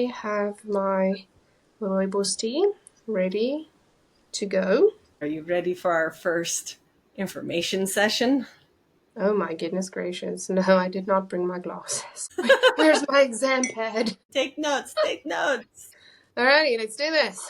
I have my rooibos tea ready to go. Are you ready for our first information session? Oh my goodness gracious. No, I did not bring my glasses. Where's my exam pad? Take notes, take notes. Alrighty, let's do this.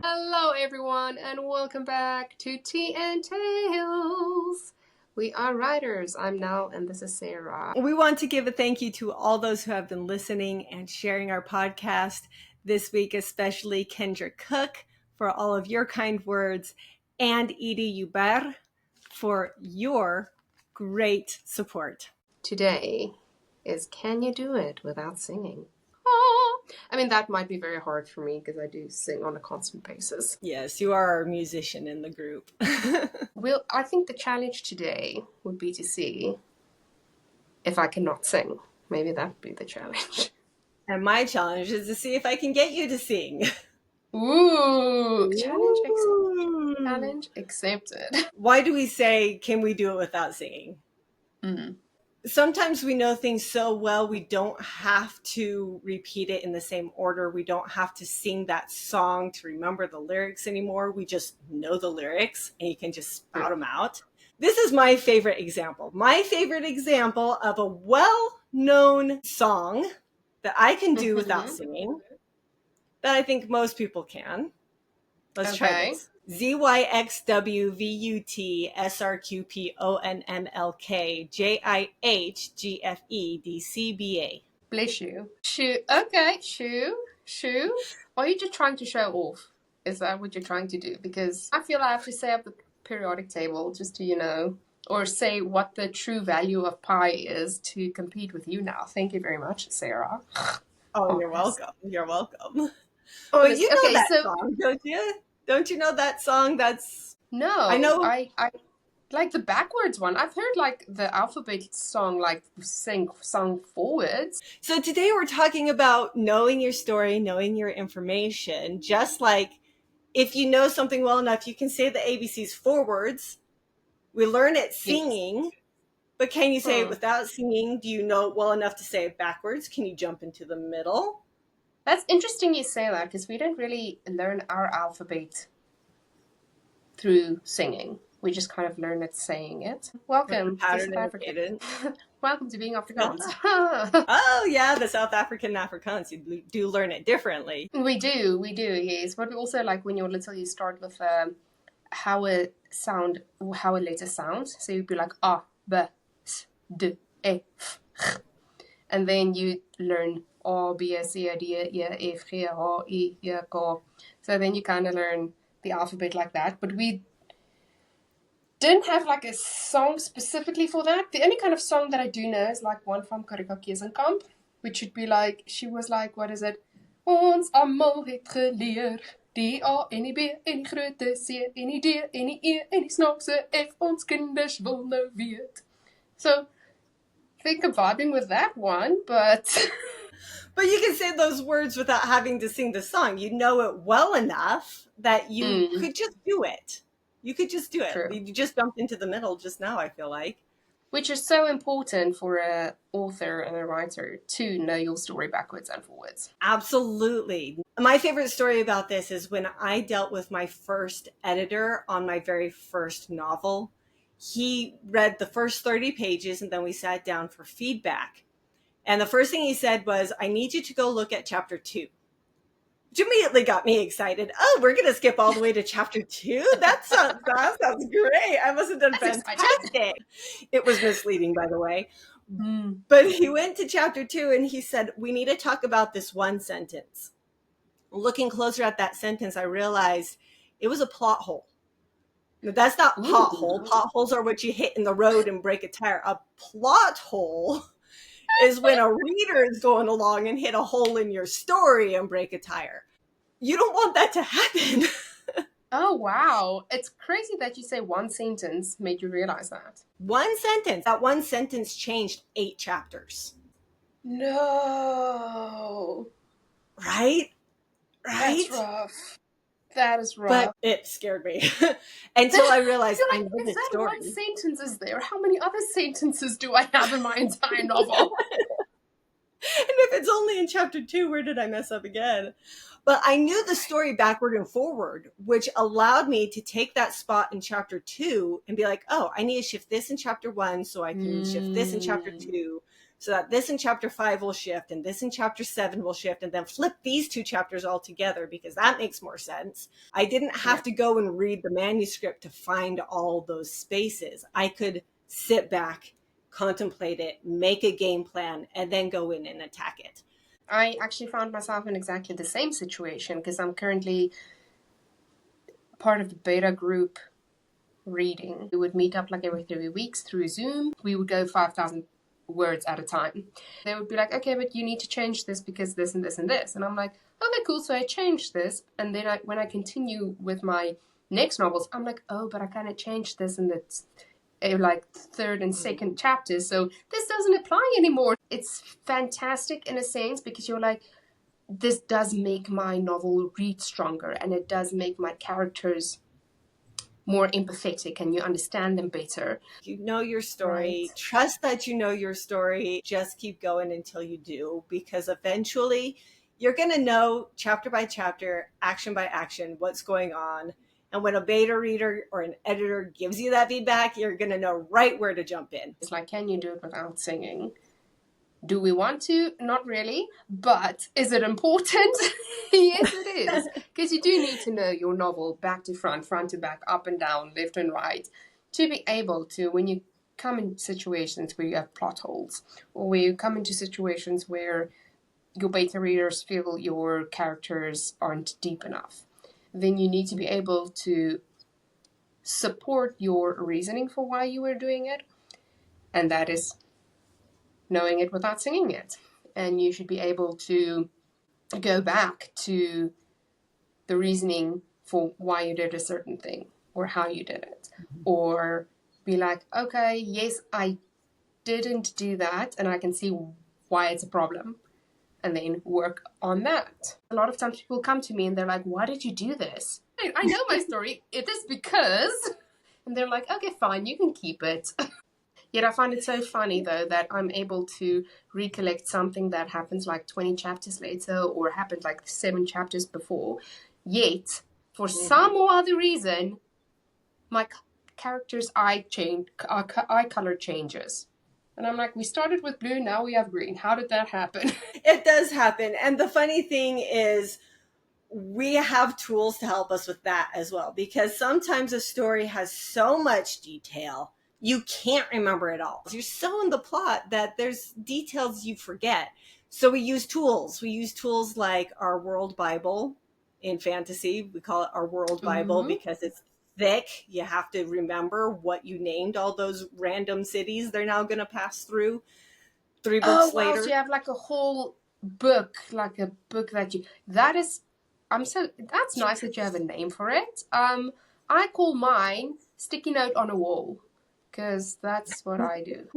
Hello everyone and welcome back to Tea and Tales. We are writers. I'm Nell and this is Sarah. We want to give a thank you to all those who have been listening and sharing our podcast this week, especially Kendra Cook for all of your kind words and Edie Hubert for your great support. Today is Can You Do It Without Singing? I mean, that might be very hard for me because I do sing on a constant basis. Yes, you are our musician in the group. I think the challenge today would be to see if I cannot sing. Maybe that would be the challenge. And my challenge is to see if I can get you to sing. Ooh, challenge accepted. Challenge accepted. Why do we say, can we do it without singing? Mm. Sometimes we know things so well, we don't have to repeat it in the same order. We don't have to sing that song to remember the lyrics anymore. We just know the lyrics and you can just spout them out. This is my favorite example. My favorite example of a well-known song that I can do without singing, that I think most people can. Let's try this. ZYXWVUTSRQPONNLKJIHGFEDCBA. Bless you. Shoo. Okay, shoo. Are you just trying to show off? Is that what you're trying to do? Because I feel I have to say up the periodic table just to, or say what the true value of pi is to compete with you now. Thank you very much, Sarah. Oh, you're welcome. You're welcome. Oh, but you know that song, don't you? Don't you know that song? No, I know. I like the backwards one. I've heard like the alphabet song, like sung forwards. So today we're talking about knowing your story, knowing your information. Just like if you know something well enough, you can say the ABCs forwards. We learn it singing, but can you say it without singing? Do you know it well enough to say it backwards? Can you jump into the middle? That's interesting you say that because we don't really learn our alphabet through singing. We just kind of learn it saying it. Welcome to South Africa. Welcome to being Afrikaans. Oh yeah, the South African Afrikaans. You do learn it differently. We do, yes. But we also like when you're little, you start with how a letter sounds. So you'd be like A, B, S, D, E, F. And then you learn A, B, C, D, E, F, G, H, I, J, K. So then you kind of learn the alphabet like that. But we didn't have like a song specifically for that. The only kind of song that I do know is like one from Karika Kesenkamp, which would be like, she was like, what is it? Ons almal het geleer, die A en die B en die grote C en die D en die E en die snaakse F, ons kinders wil nou weet. So, I think I'm vibing with that one, but... But you can say those words without having to sing the song. You know it well enough that you could just do it. You could just do it. True. You just jumped into the middle just now, I feel like. Which is so important for an author and a writer to know your story backwards and forwards. Absolutely. My favorite story about this is when I dealt with my first editor on my very first novel. He read the first 30 pages and then we sat down for feedback. And the first thing he said was, I need you to go look at chapter 2. Which immediately got me excited. Oh, we're going to skip all the way to chapter 2? That sounds great. I must have done fantastic. It was misleading, by the way. But he went to chapter 2 and he said, we need to talk about this one sentence. Looking closer at that sentence, I realized it was a plot hole. Now, that's not pothole. Potholes are what you hit in the road and break a tire. A plot hole is when a reader is going along and hit a hole in your story and break a tire. You don't want that to happen. Oh, wow. It's crazy that you say one sentence made you realize that. One sentence. That one sentence changed 8 chapters. No. Right? That's Right? rough. That is But rough. it scared me until I realized You're I like, know if this that one story. sentence is there, how many other sentences do I have in my entire novel? And if it's only in chapter 2, where did I mess up again? But I knew the story backward and forward, which allowed me to take that spot in chapter 2 and be like, oh, I need to shift this in chapter 1 so I can shift this in chapter 2 so that this in chapter 5 will shift and this in chapter 7 will shift, and then flip these 2 chapters all together because that makes more sense. I didn't have to go and read the manuscript to find all those spaces. I could sit back, contemplate it, make a game plan, and then go in and attack it. I actually found myself in exactly the same situation because I'm currently part of the beta group reading. We would meet up like every 3 weeks through Zoom. We would go 5,000 words at a time. They would be like, okay, but you need to change this because this and this and this. And I'm like, okay, cool. So I changed this. And then when I continue with my next novels, I'm like, oh, but I kind of changed this and it's like third and second chapters. So this doesn't apply anymore. It's fantastic in a sense because you're like, this does make my novel read stronger and it does make my characters more empathetic and you understand them better. You know your story. Right. Trust that you know your story. Just keep going until you do, because eventually you're going to know chapter by chapter, action by action, what's going on. And when a beta reader or an editor gives you that feedback, you're going to know right where to jump in. It's like, can you do it without singing? Do we want to? Not really. But is it important? Yes, it is. Because you do need to know your novel back to front, front to back, up and down, left and right, to be able to, when you come in situations where you have plot holes, or where you come into situations where your beta readers feel your characters aren't deep enough, then you need to be able to support your reasoning for why you were doing it. And that is knowing it without singing it. And you should be able to go back to the reasoning for why you did a certain thing or how you did it. Or be like, okay, yes, I didn't do that and I can see why it's a problem. And then work on that. A lot of times people come to me and they're like, why did you do this? I know my story. It is because... And they're like, okay, fine, you can keep it. Yet I find it so funny, though, that I'm able to recollect something that happens like 20 chapters later or happened like 7 chapters before. Yet, for some or other reason, my character's eye color changes. And I'm like, we started with blue, now we have green. How did that happen? It does happen. And the funny thing is, we have tools to help us with that as well, because sometimes a story has so much detail you can't remember it all. You're so in the plot that there's details you forget. So we use tools. We use tools like our World Bible in fantasy. We call it our World Bible because it's thick. You have to remember what you named all those random cities they're now going to pass through 3 books later. So you have like a whole book, like a book that you... that's nice that you have a name for it. I call mine Sticky Note on a Wall. Because that's what I do.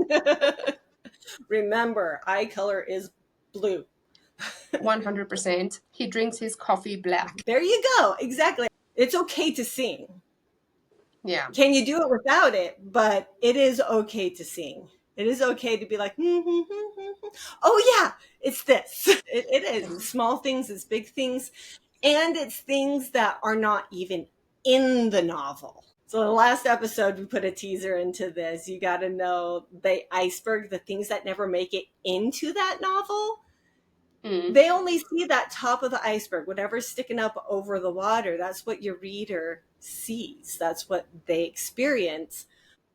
Remember, eye color is blue. 100%. He drinks his coffee black. There you go. Exactly. It's okay to sing. Yeah. Can you do it without it? But it is okay to sing. It is okay to be like, oh yeah, it's this. It is. Small things, it's big things. And it's things that are not even in the novel. So the last episode, we put a teaser into this. You got to know the iceberg, the things that never make it into that novel. They only see that top of the iceberg, whatever's sticking up over the water. That's what your reader sees. That's what they experience.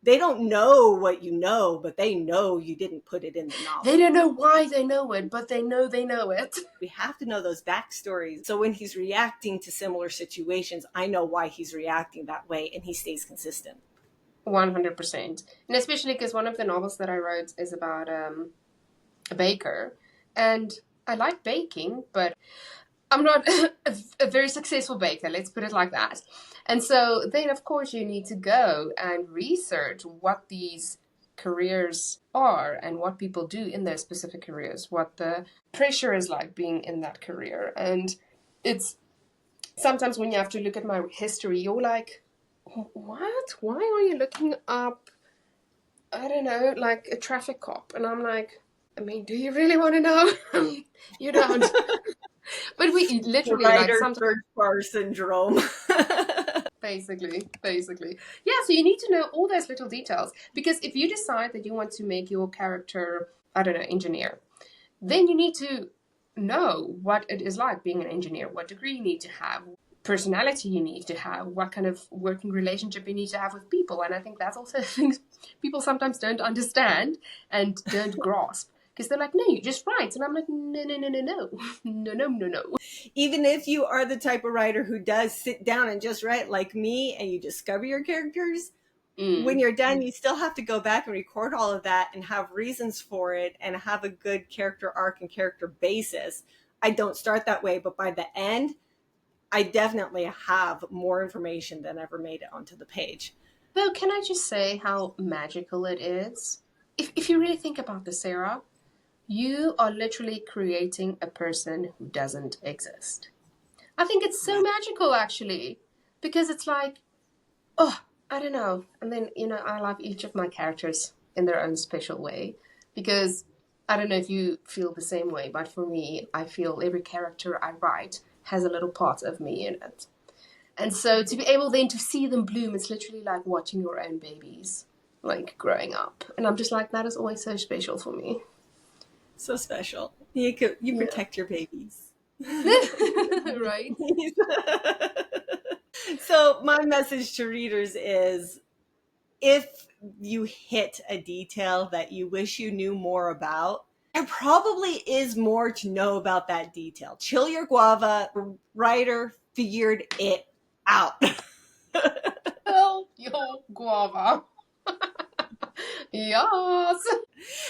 They don't know what you know, but they know you didn't put it in the novel. They don't know why they know it, but they know it. We have to know those backstories. So when he's reacting to similar situations, I know why he's reacting that way, and he stays consistent. 100%. And especially because one of the novels that I wrote is about a baker. And I like baking, but I'm not a very successful baker, let's put it like that. And so then, of course, you need to go and research what these careers are and what people do in their specific careers, what the pressure is like being in that career. And it's sometimes when you have to look at my history, you're like, what? Why are you looking up, I don't know, like a traffic cop? And I'm like, I mean, do you really want to know? You don't. But we The literally like writer sometimes search bar syndrome. basically. Yeah, so you need to know all those little details because if you decide that you want to make your character, I don't know, engineer, then you need to know what it is like being an engineer, what degree you need to have, personality you need to have, what kind of working relationship you need to have with people. And I think that's also things people sometimes don't understand and don't grasp. Because they're like, no, you just write. And I'm like, no. Even if you are the type of writer who does sit down and just write like me and you discover your characters, when you're done, you still have to go back and record all of that and have reasons for it and have a good character arc and character basis. I don't start that way, but by the end, I definitely have more information than ever made it onto the page. Though, can I just say how magical it is? If you really think about this, Sarah, you are literally creating a person who doesn't exist. I think it's so magical, actually, because it's like, oh, I don't know. And then, I love each of my characters in their own special way because I don't know if you feel the same way, but for me, I feel every character I write has a little part of me in it. And so to be able then to see them bloom, it's literally like watching your own babies, like growing up. And I'm just like, that is always so special for me. So special. You protect your babies. Right? So my message to readers is, if you hit a detail that you wish you knew more about, there probably is more to know about that detail. Chill your guava. The writer figured it out. Chill your guava. Yes.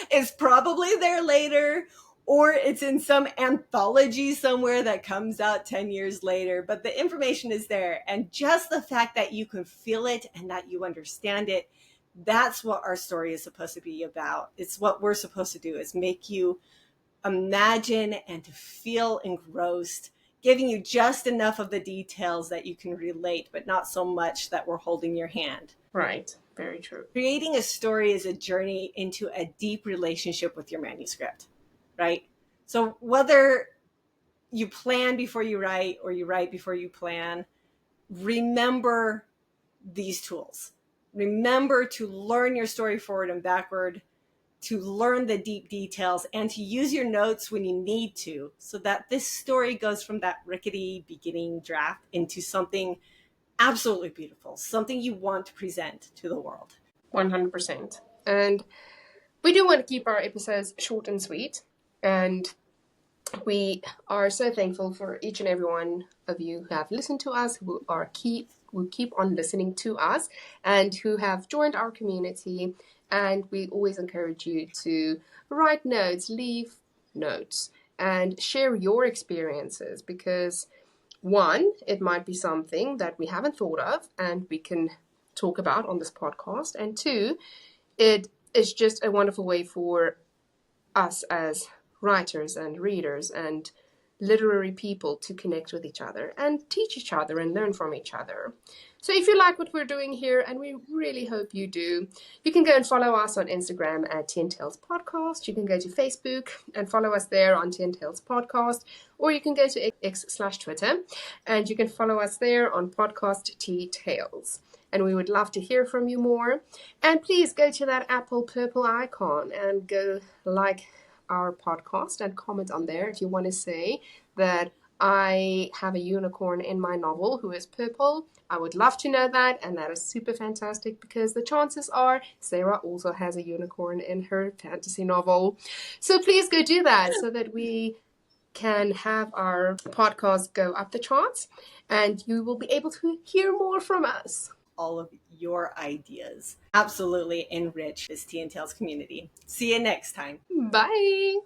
It's probably there later, or it's in some anthology somewhere that comes out 10 years later, but the information is there. And just the fact that you can feel it and that you understand it, that's what our story is supposed to be about. It's what we're supposed to do, is make you imagine and to feel engrossed, giving you just enough of the details that you can relate, but not so much that we're holding your hand. Right. Very true. Creating a story is a journey into a deep relationship with your manuscript, right? So whether you plan before you write or you write before you plan, remember these tools. Remember to learn your story forward and backward, to learn the deep details, and to use your notes when you need to, so that this story goes from that rickety beginning draft into something absolutely beautiful, something you want to present to the world. 100%. And we do want to keep our episodes short and sweet. And we are so thankful for each and every one of you who have listened to us, who keep on listening to us, and who have joined our community. And we always encourage you to write notes, leave notes, and share your experiences, because one, it might be something that we haven't thought of and we can talk about on this podcast. And two, it is just a wonderful way for us as writers and readers and literary people to connect with each other and teach each other and learn from each other. So if you like what we're doing here, and we really hope you do, you can go and follow us on Instagram at 10 Tales Podcast. You can go to Facebook and follow us there on 10 Tales Podcast, or you can go to X/Twitter and you can follow us there on Podcast T Tales. And we would love to hear from you more. And please go to that Apple purple icon and go like our podcast and comment on there if you want to say that I have a unicorn in my novel who is purple. I would love to know that, and that is super fantastic, because the chances are Sarah also has a unicorn in her fantasy novel. So please go do that so that we can have our podcast go up the charts and you will be able to hear more from us. All of your ideas absolutely enrich this Tea and Tales community. See you next time. Bye.